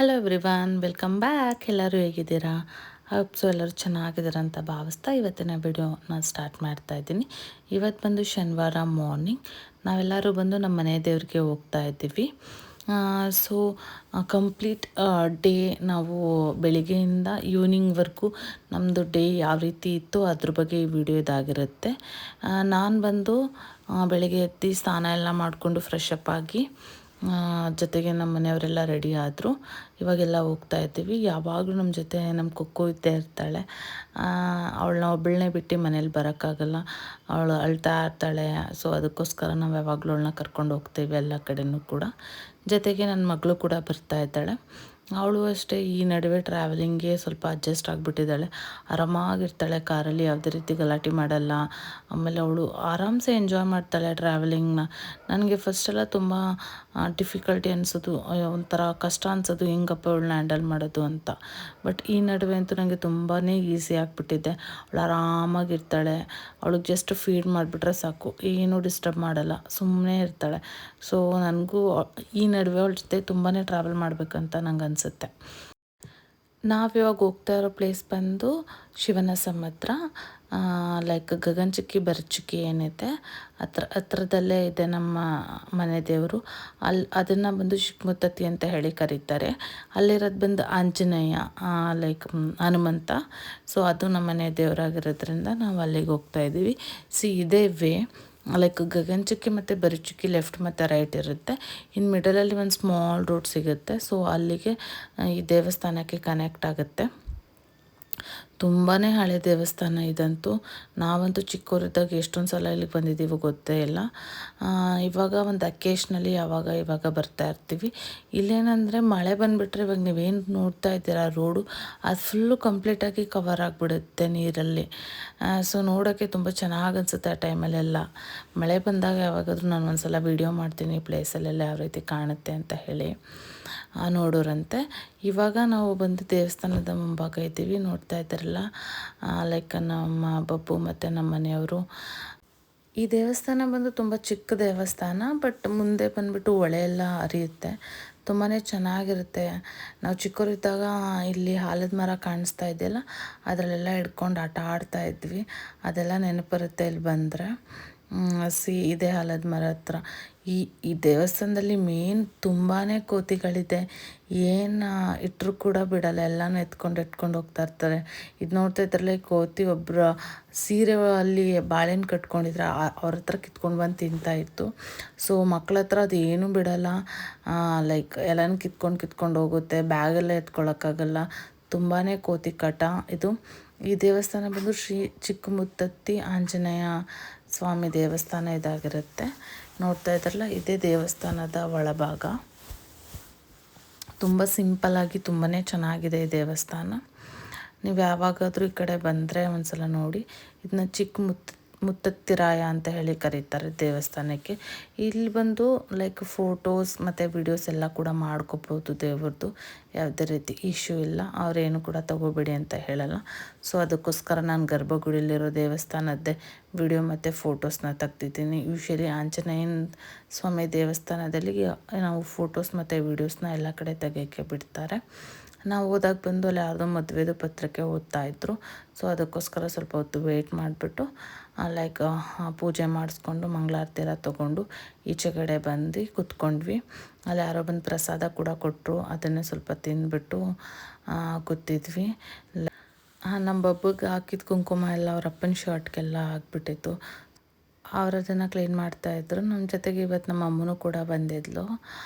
Hello everyone, welcome back. ಎಲ್ಲರೂ ಹೇಗಿದ್ದೀರಾ? ಹೋಪ್ಸು ಎಲ್ಲರೂ ಚೆನ್ನಾಗಿದ್ದೀರಾ ಅಂತ ಭಾವಿಸ್ತಾ ಇವತ್ತಿನ ವಿಡಿಯೋ ನಾನು ಸ್ಟಾರ್ಟ್ ಮಾಡ್ತಾ ಇದ್ದೀನಿ. ಇವತ್ತು ಬಂದು ಶನಿವಾರ ಮಾರ್ನಿಂಗ್ ನಾವೆಲ್ಲರೂ ಬಂದು ನಮ್ಮ ಮನೆ ದೇವ್ರಿಗೆ ಹೋಗ್ತಾ ಇದ್ದೀವಿ. ಸೊ ಕಂಪ್ಲೀಟ್ ಡೇ ನಾವು ಬೆಳಿಗ್ಗೆಯಿಂದ ಈವ್ನಿಂಗ್ವರೆಗೂ ನಮ್ಮದು ಡೇ ಯಾವ ರೀತಿ ಇತ್ತು ಅದ್ರ ಬಗ್ಗೆ ಈ ವಿಡಿಯೋ ಇದಾಗಿರುತ್ತೆ. ನಾನು ಬಂದು ಬೆಳಿಗ್ಗೆ ಎದ್ದು ಸ್ನಾನ ಎಲ್ಲ ಮಾಡಿಕೊಂಡು ಫ್ರೆಶ್ ಅಪ್ ಆಗಿ ಜೊತೆಗೆ ನಮ್ಮ ಮನೆಯವರೆಲ್ಲ ರೆಡಿ ಆದರು. ಇವಾಗೆಲ್ಲ ಹೋಗ್ತಾ ಇದ್ದೀವಿ. ಯಾವಾಗಲೂ ನಮ್ಮ ಜೊತೆ ನಮ್ಮ ಕುಕ್ಕು ಇದ್ದೇ ಇರ್ತಾಳೆ. ಅವಳನ್ನ ಒಬ್ಬಳನ್ನೇ ಬಿಟ್ಟು ಮನೇಲಿ ಬರೋಕ್ಕಾಗಲ್ಲ, ಅವಳು ಅಳ್ತಾ ಇರ್ತಾಳೆ. ಸೊ ಅದಕ್ಕೋಸ್ಕರ ನಾವು ಯಾವಾಗಲೂ ಅವಳನ್ನ ಕರ್ಕೊಂಡು ಹೋಗ್ತೀವಿ ಎಲ್ಲ ಕಡೆಯೂ ಕೂಡ. ಜೊತೆಗೆ ನನ್ನ ಮಗಳು ಕೂಡ ಬರ್ತಾ ಇದ್ದಾಳೆ. ಅವಳು ಅಷ್ಟೇ ಈ ನಡುವೆ ಟ್ರಾವೆಲಿಂಗ್ಗೆ ಸ್ವಲ್ಪ ಅಡ್ಜಸ್ಟ್ ಆಗಿಬಿಟ್ಟಿದ್ದಾಳೆ. ಆರಾಮಾಗಿರ್ತಾಳೆ ಕಾರಲ್ಲಿ, ಯಾವುದೇ ರೀತಿ ಗಲಾಟೆ ಮಾಡಲ್ಲ. ಆಮೇಲೆ ಅವಳು ಆರಾಮ್ಸೆ ಎಂಜಾಯ್ ಮಾಡ್ತಾಳೆ ಟ್ರಾವೆಲಿಂಗ್ನ. ನನಗೆ ಫಸ್ಟೆಲ್ಲ ತುಂಬ ಡಿಫಿಕಲ್ಟಿ ಅನಿಸೋದು, ಒಂಥರ ಕಷ್ಟ ಅನಿಸೋದು ಹೆಂಗಪ್ಪ ಅವಳನ್ನ ಹ್ಯಾಂಡಲ್ ಮಾಡೋದು ಅಂತ. ಬಟ್ ಈ ನಡುವೆ ಅಂತೂ ನನಗೆ ತುಂಬಾ ಈಸಿ ಆಗಿಬಿಟ್ಟಿದೆ. ಅವಳು ಆರಾಮಾಗಿರ್ತಾಳೆ. ಅವಳಿಗೆ ಜಸ್ಟ್ ಫೀಡ್ ಮಾಡಿಬಿಟ್ರೆ ಸಾಕು, ಏನೂ ಡಿಸ್ಟರ್ಬ್ ಮಾಡಲ್ಲ, ಸುಮ್ಮನೆ ಇರ್ತಾಳೆ. ಸೊ ನನಗೂ ಈ ನಡುವೆ ಅವಳ ಜೊತೆ ತುಂಬಾ ಟ್ರಾವೆಲ್ ಮಾಡಬೇಕಂತ ನಂಗೆ ಅನಿಸುತ್ತೆ. ನಾವಿವಾಗ ಹೋಗ್ತಾ ಇರೋ ಪ್ಲೇಸ್ ಬಂದು ಶಿವನ ಸಮುದ್ರ, ಲೈಕ್ ಗಗನಚುಕ್ಕಿ ಭರಚುಕ್ಕಿ ಏನೈತೆ ಹತ್ರದಲ್ಲೇ ಇದೆ ನಮ್ಮ ಮನೆ ದೇವರು. ಅದನ್ನು ಬಂದು ಚಿಕ್ಕಮುತ್ತತ್ತಿ ಅಂತ ಹೇಳಿ ಕರೀತಾರೆ. ಅಲ್ಲಿರೋದು ಬಂದು ಆಂಜನೇಯ, ಲೈಕ್ ಹನುಮಂತ. ಸೊ ಅದು ನಮ್ಮ ಮನೆ ದೇವರಾಗಿರೋದ್ರಿಂದ ನಾವು ಅಲ್ಲಿಗೆ ಹೋಗ್ತಾ ಇದ್ದೀವಿ. ಇದೇ ವೇ, ಲೈಕ್ ಗಗನಚುಕ್ಕಿ ಮತ್ತು ಭರಚುಕ್ಕಿ ಲೆಫ್ಟ್ ಮತ್ತು ರೈಟ್ ಇರುತ್ತೆ. ಇನ್ನು ಮಿಡಲಲ್ಲಿ ಒಂದು ಸ್ಮಾಲ್ ರೋಡ್ ಸಿಗುತ್ತೆ. ಸೊ ಅಲ್ಲಿಗೆ ಈ ದೇವಸ್ಥಾನಕ್ಕೆ ಕನೆಕ್ಟ್ ಆಗುತ್ತೆ. ತುಂಬಾ ಹಳೆ ದೇವಸ್ಥಾನ ಇದಂತೂ. ನಾವಂತೂ ಚಿಕ್ಕವರಿದ್ದಾಗ ಎಷ್ಟೊಂದು ಸಲ ಇಲ್ಲಿಗೆ ಬಂದಿದ್ದೀವೋ ಗೊತ್ತೇ ಇಲ್ಲ. ಇವಾಗ ಒಂದು ಅಕೇಶ್ನಲ್ಲಿ ಇವಾಗ ಬರ್ತಾ ಇರ್ತೀವಿ. ಇಲ್ಲೇನಂದರೆ ಮಳೆ ಬಂದುಬಿಟ್ರೆ ಇವಾಗ ನೀವೇನು ನೋಡ್ತಾ ಇದ್ದೀರಾ ರೋಡು, ಅದು ಫುಲ್ಲು ಕಂಪ್ಲೀಟಾಗಿ ಕವರ್ ಆಗಿಬಿಡುತ್ತೆ ನೀರಲ್ಲಿ. ಸೊ ನೋಡೋಕ್ಕೆ ತುಂಬ ಚೆನ್ನಾಗಿ ಅನಿಸುತ್ತೆ ಆ ಟೈಮಲ್ಲೆಲ್ಲ. ಮಳೆ ಬಂದಾಗ ಯಾವಾಗಾದರೂ ನಾನು ಒಂದು ಸಲ ವೀಡಿಯೋ ಮಾಡ್ತೀನಿ ಈ ಪ್ಲೇಸಲ್ಲೆಲ್ಲ ಯಾವ ರೀತಿ ಕಾಣುತ್ತೆ ಅಂತ ಹೇಳಿ ನೋಡೋರಂತೆ. ಇವಾಗ ನಾವು ಬಂದು ದೇವಸ್ಥಾನದ ಮುಂಭಾಗ ಇದ್ದೀವಿ. ನೋಡ್ತಾ ಇದ್ದಾರಲ್ಲ, ಲೈಕ್ ನಮ್ಮ ಬಬ್ಬು ಮತ್ತು ನಮ್ಮ ಮನೆಯವರು. ಈ ದೇವಸ್ಥಾನ ಬಂದು ತುಂಬ ಚಿಕ್ಕ ದೇವಸ್ಥಾನ, ಬಟ್ ಮುಂದೆ ಬಂದುಬಿಟ್ಟು ಹೊಳೆ ಎಲ್ಲ ಹರಿಯುತ್ತೆ. ತುಂಬಾ ಚೆನ್ನಾಗಿರುತ್ತೆ. ನಾವು ಚಿಕ್ಕವರಿದ್ದಾಗ ಇಲ್ಲಿ ಆಲದ ಮರ ಕಾಣಿಸ್ತಾ ಇದೆಯಲ್ಲ, ಅದರಲ್ಲೆಲ್ಲ ಹಿಡ್ಕೊಂಡು ಆಟ ಆಡ್ತಾ ಇದ್ವಿ. ಅದೆಲ್ಲ ನೆನಪರುತ್ತೆ ಇಲ್ಲಿ ಬಂದರೆ. ಇದೇ ಆಲದ ಮರ ಹತ್ರ ಈ ದೇವಸ್ಥಾನದಲ್ಲಿ ಮೇನ್ ತುಂಬಾ ಕೋತಿಗಳಿದೆ. ಏನು ಇಟ್ಟರು ಕೂಡ ಬಿಡಲ್ಲ, ಎಲ್ಲನೂ ಎತ್ಕೊಂಡು ಹೋಗ್ತಾ ಇರ್ತಾರೆ. ಇದು ನೋಡ್ತಾ ಇದ್ರಲ್ಲ, ಈ ಕೋತಿ ಒಬ್ಬರ ಸೀರೆ ಅಲ್ಲಿ ಬಾಳೆಹಣ್ಣು ಕಟ್ಕೊಂಡಿದ್ರೆ ಅವ್ರ ಹತ್ರ ಕಿತ್ಕೊಂಡು ಬಂದು ತಿಂತಾಯಿತ್ತು. ಸೊ ಮಕ್ಳ ಹತ್ರ ಅದು ಏನೂ ಬಿಡಲ್ಲ, ಲೈಕ್ ಎಲ್ಲನೂ ಕಿತ್ಕೊಂಡು ಹೋಗುತ್ತೆ. ಬ್ಯಾಗೆಲ್ಲ ಎತ್ಕೊಳ್ಳೋಕ್ಕಾಗಲ್ಲ. ತುಂಬಾ ಕೋತಿ ಕಾಟ ಇದು. ಈ ದೇವಸ್ಥಾನ ಬಂದು ಶ್ರೀ ಚಿಕ್ಕಮುತ್ತತ್ತಿ ಆಂಜನೇಯ ಸ್ವಾಮಿ ದೇವಸ್ಥಾನ ಇದಾಗಿರುತ್ತೆ. ನೋಡ್ತಾ ಇದ್ರಲ್ಲ, ಇದೇ ದೇವಸ್ಥಾನದ ಒಳಭಾಗ. ತುಂಬ ಸಿಂಪಲ್ಲಾಗಿ ತುಂಬಾ ಚೆನ್ನಾಗಿದೆ ಈ ದೇವಸ್ಥಾನ. ನೀವು ಯಾವಾಗಾದರೂ ಈ ಕಡೆ ಬಂದರೆ ಒಂದ್ಸಲ ನೋಡಿ. ಇದನ್ನ ಮುತ್ತತ್ತಿರಾಯ ಅಂತ ಹೇಳಿ ಕರೀತಾರೆ ದೇವಸ್ಥಾನಕ್ಕೆ. ಇಲ್ಲಿ ಬಂದು ಲೈಕ್ ಫೋಟೋಸ್ ಮತ್ತು ವಿಡಿಯೋಸ್ ಎಲ್ಲ ಕೂಡ ಮಾಡ್ಕೋಬೋದು ದೇವ್ರದ್ದು. ಯಾವುದೇ ರೀತಿ ಇಶ್ಯೂ ಇಲ್ಲ, ಅವರೇನು ಕೂಡ ತಗೋಬೇಡಿ ಅಂತ ಹೇಳಲ್ಲ. ಸೊ ಅದಕ್ಕೋಸ್ಕರ ನಾನು ಗರ್ಭಗುಡಿಯಲ್ಲಿರೋ ದೇವಸ್ಥಾನದ್ದೇ ವಿಡಿಯೋ ಮತ್ತು ಫೋಟೋಸ್ನ ತೆಗ್ದಿದ್ದೀನಿ. ಯೂಶ್ವಲಿ ಆಂಜನೇಯನ ಸ್ವಾಮಿ ದೇವಸ್ಥಾನದಲ್ಲಿ ನಾವು ಫೋಟೋಸ್ ಮತ್ತು ವೀಡಿಯೋಸ್ನ ಎಲ್ಲ ಕಡೆ ತೆಗೆಯೋಕ್ಕೆ ಬಿಡ್ತಾರೆ. ನಾವು ಹೋದಾಗ ಬಂದು ಅಲ್ಲಿ ಯಾರ್ದೋ ಮದುವೆದು ಪತ್ರಿಕೆ ಓದ್ತಾಯಿದ್ರು. ಸೊ ಅದಕ್ಕೋಸ್ಕರ ಸ್ವಲ್ಪ ಹೊತ್ತು ವೆಯ್ಟ್ ಮಾಡಿಬಿಟ್ಟು ಲೈಕ್ ಪೂಜೆ ಮಾಡಿಸ್ಕೊಂಡು ಮಂಗಳಾರತಿ ಎಲ್ಲ ತೊಗೊಂಡು ಈಚೆಗಡೆ ಬಂದು ಕೂತ್ಕೊಂಡ್ವಿ. ಅಲ್ಲಿ ಯಾರೋ ಬಂದು ಪ್ರಸಾದ ಕೂಡ ಕೊಟ್ಟರು, ಅದನ್ನೇ ಸ್ವಲ್ಪ ತಿಂದುಬಿಟ್ಟು ಕೂತಿದ್ವಿ. ನಮ್ಮ ಬಬ್ಬಗೆ ಹಾಕಿದ ಕುಂಕುಮ ಎಲ್ಲ ಅವ್ರ ಅಪ್ಪನ ಶರ್ಟ್ಗೆಲ್ಲ ಆಗಿಬಿಟ್ಟಿತ್ತು. ಅವರು ಅದನ್ನು ಕ್ಲೀನ್ ಮಾಡ್ತಾಯಿದ್ರು. ನಮ್ಮ ಜೊತೆಗೆ ಇವತ್ತು ನಮ್ಮ ಅಮ್ಮನೂ ಕೂಡ ಬಂದಿದ್ಲು.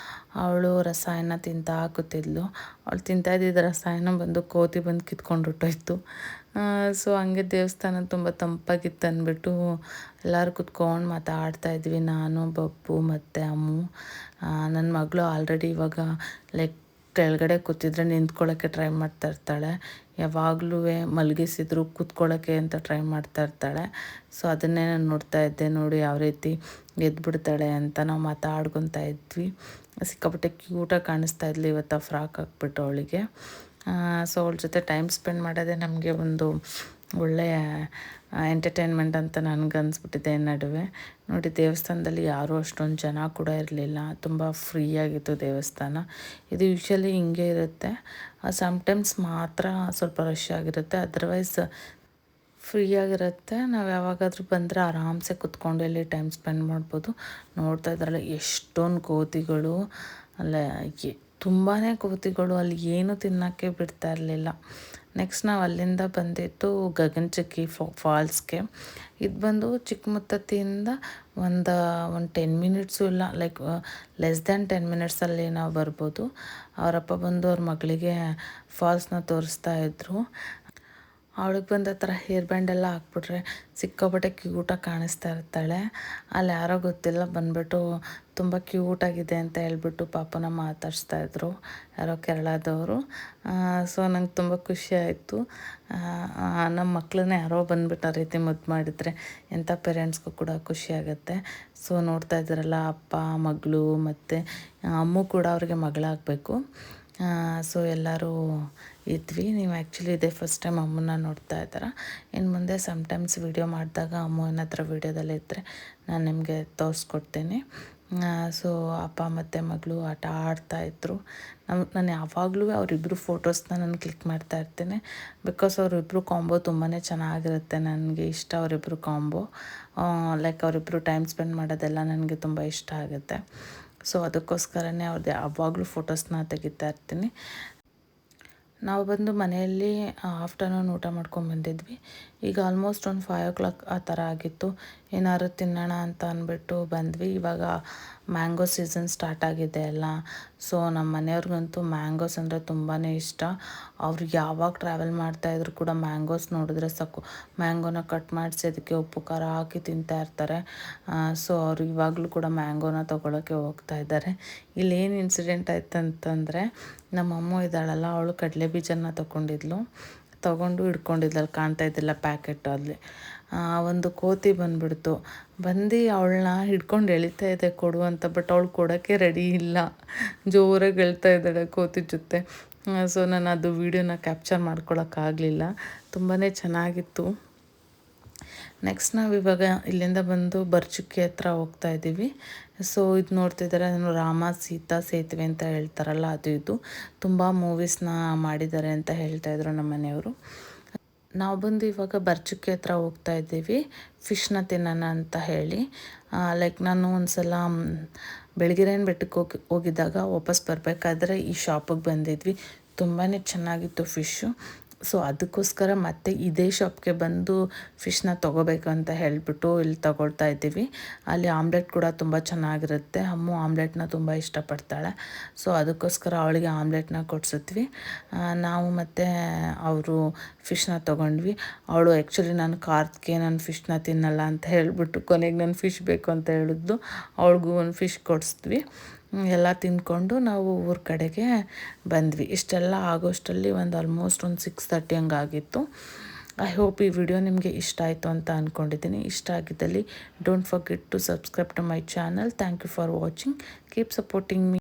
ಅವಳು ರಸಾಯನ ತಿಂತಾ ಕೂತಿದ್ಲು. ಅವಳು ತಿಂತಾಯಿದ್ದ ರಸಾಯನ ಬಂದು ಕೋತಿ ಬಂದು ಕಿತ್ಕೊಂಡು ಹೊಟ್ಟೋಯ್ತು. ಸೊ ಹಂಗೆ ದೇವಸ್ಥಾನ ತುಂಬ ತಂಪಾಗಿತ್ತು ಅಂದ್ಬಿಟ್ಟು ಎಲ್ಲರೂ ಕುತ್ಕೊಂಡು ಮಾತಾಡ್ತಾಯಿದ್ವಿ, ನಾನು ಬಬ್ಬು ಮತ್ತು ಅಮ್ಮು. ನನ್ನ ಮಗಳು ಆಲ್ರೆಡಿ ಇವಾಗ ಲೈಕ್ ಕೆಳಗಡೆ ಕೂತಿದ್ರೆ ನಿಂತ್ಕೊಳ್ಳೋಕ್ಕೆ ಟ್ರೈ ಮಾಡ್ತಾ ಇರ್ತಾಳೆ. ಯಾವಾಗಲೂ ಮಲಗಿಸಿದ್ರು ಕೂತ್ಕೊಳ್ಳೋಕ್ಕೆ ಅಂತ ಟ್ರೈ ಮಾಡ್ತಾ ಇರ್ತಾಳೆ. ಸೊ ಅದನ್ನೇ ನಾನು ನೋಡ್ತಾ ಇದ್ದೆ. ನೋಡಿ ಯಾವ ರೀತಿ ಎದ್ಬಿಡ್ತಾಳೆ ಅಂತ ನಾವು ಮಾತಾಡ್ಕೊತಾ ಇದ್ವಿ. ಸಿಕ್ಕಾಪಟ್ಟೆ ಕ್ಯೂಟಾಗಿ ಕಾಣಿಸ್ತಾ ಇದ್ಲಿ ಇವತ್ತು ಫ್ರಾಕ್ ಹಾಕ್ಬಿಟ್ಟು ಅವಳಿಗೆ. ಸೊ ಅವಳ ಜೊತೆ ಟೈಮ್ ಸ್ಪೆಂಡ್ ಮಾಡೋದೇ ನಮಗೆ ಒಂದು ಒಳ್ಳೆಯ ಎಂಟರ್ಟೈನ್ಮೆಂಟ್ ಅಂತ ನನಗನ್ನಿಸ್ಬಿಟ್ಟಿದೆ ನಡುವೆ. ನೋಡಿ ದೇವಸ್ಥಾನದಲ್ಲಿ ಯಾರೂ ಅಷ್ಟೊಂದು ಜನ ಕೂಡ ಇರಲಿಲ್ಲ, ತುಂಬ ಫ್ರೀಯಾಗಿತ್ತು ದೇವಸ್ಥಾನ. ಇದು ಯೂಶ್ವಲಿ ಹಿಂಗೆ ಇರುತ್ತೆ, ಸಮ್ಟೈಮ್ಸ್ ಮಾತ್ರ ಸ್ವಲ್ಪ ರಶ್ ಆಗಿರುತ್ತೆ, ಅದರ್ವೈಸ್ ಫ್ರೀಯಾಗಿರುತ್ತೆ. ನಾವು ಯಾವಾಗಾದರೂ ಬಂದರೆ ಆರಾಮ್ಸೆ ಕುತ್ಕೊಂಡು ಇಲ್ಲಿ ಟೈಮ್ ಸ್ಪೆಂಡ್ ಮಾಡ್ಬೋದು. ನೋಡ್ತಾ ಇದ್ರಲ್ಲ ಎಷ್ಟೊಂದು ಕೋತಿಗಳು, ಅಲ್ಲ ತುಂಬಾ ಕೋತಿಗಳು, ಅಲ್ಲಿ ಏನೂ ತಿನ್ನೋಕ್ಕೆ ಬಿಡ್ತಾ ಇರಲಿಲ್ಲ. ನೆಕ್ಸ್ಟ್ ನಾವು ಅಲ್ಲಿಂದ ಬಂದಿದ್ದು ಗಗನಚುಕ್ಕಿ ಫಾಲ್ಸ್ಗೆ. ಇದು ಬಂದು ಚಿಕ್ಕಮುತ್ತತ್ತಿಯಿಂದ ಒಂದು 10 ಮಿನಿಟ್ಸು ಇಲ್ಲ, ಲೈಕ್ ಲೆಸ್ ದ್ಯಾನ್ 10 ಮಿನಿಟ್ಸಲ್ಲಿ ನಾವು ಬರ್ಬೋದು. ಅವರಪ್ಪ ಬಂದು ಅವ್ರ ಮಗಳಿಗೆ ಫಾಲ್ಸ್ನ ತೋರಿಸ್ತಾ ಇದ್ದರು. ಅವಳಿಗೆ ಬಂದ ಥರ ಹೇರ್ ಬ್ಯಾಂಡೆಲ್ಲ ಹಾಕ್ಬಿಟ್ರೆ ಸಿಕ್ಕಾಪಟ್ಟೆ ಕ್ಯೂಟಾಗಿ ಕಾಣಿಸ್ತಾ ಇರ್ತಾಳೆ. ಅಲ್ಲಿ ಯಾರೋ ಗೊತ್ತಿಲ್ಲ ಬಂದುಬಿಟ್ಟು ತುಂಬ ಕ್ಯೂಟಾಗಿದೆ ಅಂತ ಹೇಳ್ಬಿಟ್ಟು ಪಾಪನ ಮಾತಾಡಿಸ್ತಾಯಿದ್ರು, ಯಾರೋ ಕೇರಳದವರು. ಸೊ ನಂಗೆ ತುಂಬ ಖುಷಿ ಆಯಿತು. ನಮ್ಮ ಮಕ್ಕಳನ್ನ ಯಾರೋ ಬಂದುಬಿಟ್ಟು ಆ ರೀತಿ ಮುದ್ದು ಮಾಡಿದರೆ ಎಂಥ ಪೇರೆಂಟ್ಸ್ಗೂ ಕೂಡ ಖುಷಿ ಆಗುತ್ತೆ. ಸೊ ನೋಡ್ತಾ ಇದ್ದೀರಲ್ಲ, ಅಪ್ಪ ಮಗಳು ಮತ್ತು ಅಮ್ಮು ಕೂಡ ಅವ್ರಿಗೆ ಮಗಳಾಗಬೇಕು. ಸೊ ಎಲ್ಲರೂ ಇದ್ವಿ. ನೀವು ಆ್ಯಕ್ಚುಲಿ ಇದೇ ಫಸ್ಟ್ ಟೈಮ್ ಅಮ್ಮನ್ನ ನೋಡ್ತಾ ಇದ್ದೀರ. ಇನ್ನು ಮುಂದೆ ಸಮ್ಟೈಮ್ಸ್ ವೀಡಿಯೋ ಮಾಡಿದಾಗ ಅಮ್ಮ ಏನಾದರೂ ವೀಡಿಯೋದಲ್ಲಿ ಇದ್ದರೆ ನಾನು ನಿಮಗೆ ತೋರಿಸ್ಕೊಡ್ತೀನಿ. ಸೊ ಅಪ್ಪ ಮತ್ತು ಮಗಳು ಆಟ ಆಡ್ತಾಯಿದ್ರು. ನಾನು ಯಾವಾಗಲೂ ಅವರಿಬ್ಬರು ಫೋಟೋಸ್ನ ನಾನು ಕ್ಲಿಕ್ ಮಾಡ್ತಾ ಇರ್ತೀನಿ, ಬಿಕಾಸ್ ಅವರಿಬ್ಬರು ಕಾಂಬೋ ತುಂಬಾ ಚೆನ್ನಾಗಿರುತ್ತೆ. ನನಗೆ ಇಷ್ಟ ಅವರಿಬ್ಬರು ಕಾಂಬೋ, ಲೈಕ್ ಅವರಿಬ್ಬರು ಟೈಮ್ ಸ್ಪೆಂಡ್ ಮಾಡೋದೆಲ್ಲ ನನಗೆ ತುಂಬ ಇಷ್ಟ ಆಗುತ್ತೆ. ಸೊ ಅದಕ್ಕೋಸ್ಕರನೇ ಅವ್ರದ್ದು ಯಾವಾಗಲೂ ಫೋಟೋಸ್ನ ತೆಗಿತಾ ಇರ್ತೀನಿ. ನಾವು ಬಂದು ಮನೆಯಲ್ಲಿ ಆಫ್ಟರ್ನೂನ್ ಊಟ ಮಾಡ್ಕೊಂಡು ಬಂದಿದ್ವಿ. ಈಗ ಆಲ್ಮೋಸ್ಟ್ ಒಂದು 5 o'clock ಆ ಥರ ಆಗಿತ್ತು. ಏನಾದ್ರು ತಿನ್ನೋಣ ಅಂತ ಅಂದ್ಬಿಟ್ಟು ಬಂದ್ವಿ. ಇವಾಗ ಮ್ಯಾಂಗೋ ಸೀಸನ್ ಸ್ಟಾರ್ಟ್ ಆಗಿದೆ ಅಲ್ಲ, ಸೊ ನಮ್ಮ ಮನೆಯವ್ರಿಗಂತೂ ಮ್ಯಾಂಗೋಸ್ ಅಂದರೆ ತುಂಬಾ ಇಷ್ಟ. ಅವ್ರಿಗೆ ಯಾವಾಗ ಟ್ರಾವೆಲ್ ಮಾಡ್ತಾಯಿದ್ರು ಕೂಡ ಮ್ಯಾಂಗೋಸ್ ನೋಡಿದ್ರೆ ಸಾಕು, ಮ್ಯಾಂಗೋನ ಕಟ್ ಮಾಡಿಸಿ ಅದಕ್ಕೆ ಉಪ್ಪು ಖಾರ ಹಾಕಿ ತಿಂತಾ ಇರ್ತಾರೆ. ಸೊ ಅವ್ರು ಇವಾಗಲೂ ಕೂಡ ಮ್ಯಾಂಗೋನ ತೊಗೊಳಕ್ಕೆ ಹೋಗ್ತಾ ಇದ್ದಾರೆ. ಇಲ್ಲೇನು ಇನ್ಸಿಡೆಂಟ್ ಆಯ್ತು ಅಂತಂದರೆ, ನಮ್ಮಮ್ಮ ಇದ್ದಾಳಲ್ಲ, ಅವಳು ಕಡಲೆ ಬೀಜನ ತೊಗೊಂಡು ಹಿಡ್ಕೊಂಡಿದ್ಲಲ್ಲಿ ಕಾಣ್ತಾ ಇದ್ದಿಲ್ಲ ಪ್ಯಾಕೆಟ್ ಅಲ್ಲಿ. ಒಂದು ಕೋತಿ ಬಂದುಬಿಡ್ತು, ಬಂದು ಅವಳನ್ನ ಹಿಡ್ಕೊಂಡು ಎಳಿತಾ ಇದೆ ಕೊಡು ಅಂತ. ಬಟ್ ಅವಳು ಕೊಡೋಕ್ಕೆ ರೆಡಿ ಇಲ್ಲ, ಜೋರಾಗಿ ಎಳ್ತಾ ಇದ್ದಾಳೆ ಕೋತಿ ಜೊತೆ. ಸೊ ನಾನು ಅದು ವೀಡಿಯೋನ ಕ್ಯಾಪ್ಚರ್ ಮಾಡ್ಕೊಳಕ್ಕಾಗಲಿಲ್ಲ. ತುಂಬಾ ಚೆನ್ನಾಗಿತ್ತು. ನೆಕ್ಸ್ಟ್ ನಾವು ಇವಾಗ ಇಲ್ಲಿಂದ ಬಂದು ಬರ್ಚುಕ್ಕಿ ಹತ್ರ ಹೋಗ್ತಾ ಇದ್ದೀವಿ. ಸೊ ಇದು ನೋಡ್ತಿದ್ದಾರೆ, ರಾಮ ಸೀತಾ ಸೇತುವೆ ಅಂತ ಹೇಳ್ತಾರಲ್ಲ, ಇದು ತುಂಬ ಮೂವೀಸ್ನ ಮಾಡಿದ್ದಾರೆ ಅಂತ ಹೇಳ್ತಾಯಿದ್ರು ನಮ್ಮ ಮನೆಯವರು. ನಾವು ಬಂದು ಇವಾಗ ಬರ್ಚುಕ್ಕಿ ಹತ್ರ ಹೋಗ್ತಾ ಇದ್ದೀವಿ ಫಿಶ್ನ ತಿನ್ನೋಣ ಅಂತ ಹೇಳಿ. ಲೈಕ್ ನಾನು ಒಂದು ಸಲ ಬೆಳಗಿರೇನು ಬೆಟ್ಟಕ್ಕೆ ಹೋಗಿದ್ದಾಗ ವಾಪಸ್ ಬರಬೇಕಾದ್ರೆ ಈ ಶಾಪಿಗೆ ಬಂದಿದ್ವಿ. ತುಂಬಾ ಚೆನ್ನಾಗಿತ್ತು ಫಿಶ್ಶು. ಸೊ ಅದಕ್ಕೋಸ್ಕರ ಮತ್ತೆ ಇದೇ ಶಾಪ್ಗೆ ಬಂದು ಫಿಶ್ನ ತೊಗೋಬೇಕು ಅಂತ ಹೇಳಿಬಿಟ್ಟು ಇಲ್ಲಿ ತೊಗೊಳ್ತಾ ಇದ್ದೀವಿ. ಅಲ್ಲಿ ಆಮ್ಲೆಟ್ ಕೂಡ ತುಂಬ ಚೆನ್ನಾಗಿರುತ್ತೆ. ಅಮ್ಮು ಆಮ್ಲೆಟ್ನ ತುಂಬ ಇಷ್ಟಪಡ್ತಾಳೆ. ಸೊ ಅದಕ್ಕೋಸ್ಕರ ಅವಳಿಗೆ ಆಮ್ಲೆಟ್ನ ಕೊಡಿಸಿದ್ವಿ. ನಾವು ಮತ್ತು ಅವರು ಫಿಶ್ನ ತೊಗೊಂಡ್ವಿ. ಅವಳು ಆ್ಯಕ್ಚುಲಿ ನಾನು ಕಾರ್ತ್ಗೆ ನಾನು ಫಿಶ್ನ ತಿನ್ನಲ್ಲ ಅಂತ ಹೇಳಿಬಿಟ್ಟು ಕೊನೆಗೆ ನಾನು ಫಿಶ್ ಬೇಕು ಅಂತ ಹೇಳಿದ್ಲು. ಅವಳಿಗೂ ಒಂದು ಫಿಶ್ ಕೊಡಿಸಿದ್ವಿ. ಎಲ್ಲ ತಿಂದ್ಕೊಂಡು ನಾವು ಊರ ಕಡೆಗೆ ಬಂದ್ವಿ. ಇಷ್ಟೆಲ್ಲ ಆಗೋಷ್ಟರಲ್ಲಿ ಒಂದು ಆಲ್ಮೋಸ್ಟ್ ಒಂದು 6:30 ಹಂಗಾಗಿತ್ತು. ಐ ಹೋಪ್ ಈ ವಿಡಿಯೋ ನಿಮಗೆ ಇಷ್ಟ ಆಯಿತು ಅಂತ ಅಂದ್ಕೊಂಡಿದ್ದೀನಿ. ಇಷ್ಟ ಆಗಿದ್ದಲ್ಲಿ don't forget to subscribe to my channel. Thank you for watching. Keep supporting me.